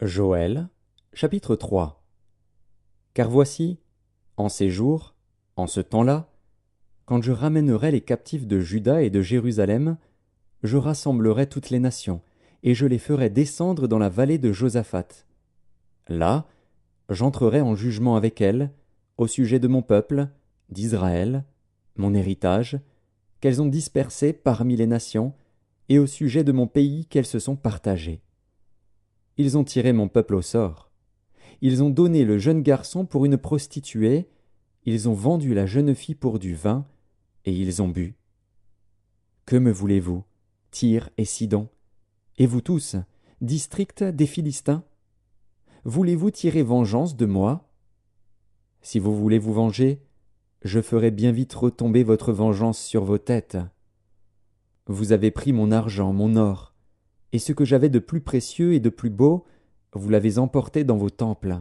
Joël, chapitre 3. Car voici, en ces jours, en ce temps-là, quand je ramènerai les captifs de Juda et de Jérusalem, je rassemblerai toutes les nations, et je les ferai descendre dans la vallée de Josaphat. Là, j'entrerai en jugement avec elles, au sujet de mon peuple, d'Israël, mon héritage, qu'elles ont dispersé parmi les nations, et au sujet de mon pays qu'elles se sont partagées. Ils ont tiré mon peuple au sort. Ils ont donné le jeune garçon pour une prostituée, ils ont vendu la jeune fille pour du vin, et ils ont bu. Que me voulez-vous, Tyr et Sidon, et vous tous, district des Philistins? Voulez-vous tirer vengeance de moi? Si vous voulez vous venger, je ferai bien vite retomber votre vengeance sur vos têtes. Vous avez pris mon argent, mon or, et ce que j'avais de plus précieux et de plus beau, vous l'avez emporté dans vos temples.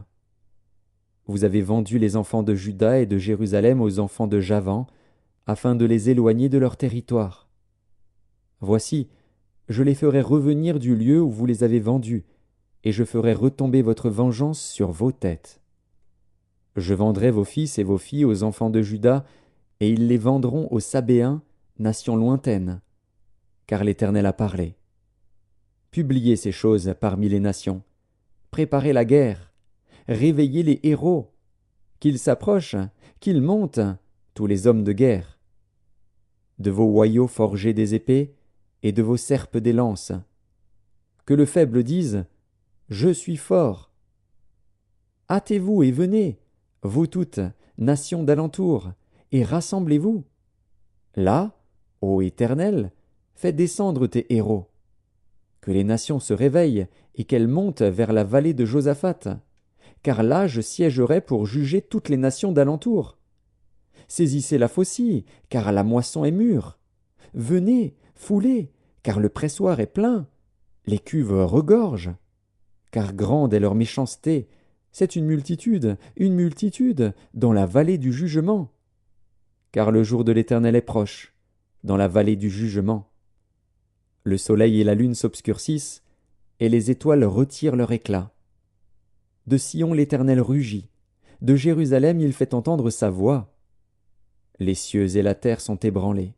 Vous avez vendu les enfants de Juda et de Jérusalem aux enfants de Javan, afin de les éloigner de leur territoire. Voici, je les ferai revenir du lieu où vous les avez vendus, et je ferai retomber votre vengeance sur vos têtes. Je vendrai vos fils et vos filles aux enfants de Juda, et ils les vendront aux Sabéens, nation lointaine, car l'Éternel a parlé. Publiez ces choses parmi les nations, préparez la guerre, réveillez les héros, qu'ils s'approchent, qu'ils montent, tous les hommes de guerre. De vos hoyaux forgez des épées, et de vos serpes des lances. Que le faible dise « Je suis fort ». Hâtez-vous et venez, vous toutes, nations d'alentour, et rassemblez-vous. Là, ô Éternel, fais descendre tes héros. Que les nations se réveillent et qu'elles montent vers la vallée de Josaphat, car là je siégerai pour juger toutes les nations d'alentour. Saisissez la faucille, car la moisson est mûre. Venez, foulez, car le pressoir est plein. Les cuves regorgent. Car grande est leur méchanceté, c'est une multitude, dans la vallée du jugement. Car le jour de l'Éternel est proche, dans la vallée du jugement. Le soleil et la lune s'obscurcissent, et les étoiles retirent leur éclat. De Sion l'Éternel rugit, de Jérusalem il fait entendre sa voix. Les cieux et la terre sont ébranlés.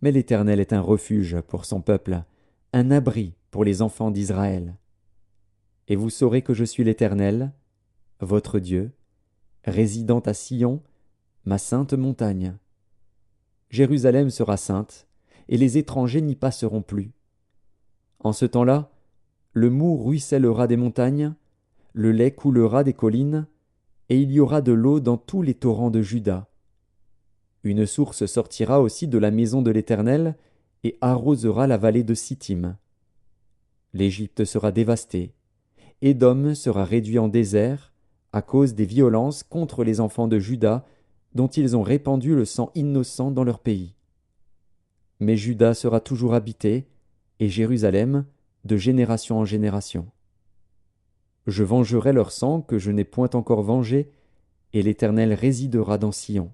Mais l'Éternel est un refuge pour son peuple, un abri pour les enfants d'Israël. Et vous saurez que je suis l'Éternel, votre Dieu, résidant à Sion, ma sainte montagne. Jérusalem sera sainte, et les étrangers n'y passeront plus. En ce temps-là, le moût ruissellera des montagnes, le lait coulera des collines, et il y aura de l'eau dans tous les torrents de Juda. Une source sortira aussi de la maison de l'Éternel, et arrosera la vallée de Sittim. L'Égypte sera dévastée, Édom sera réduit en désert, à cause des violences contre les enfants de Juda, dont ils ont répandu le sang innocent dans leur pays. Mais Juda sera toujours habité, et Jérusalem, de génération en génération. Je vengerai leur sang que je n'ai point encore vengé, et l'Éternel résidera dans Sion.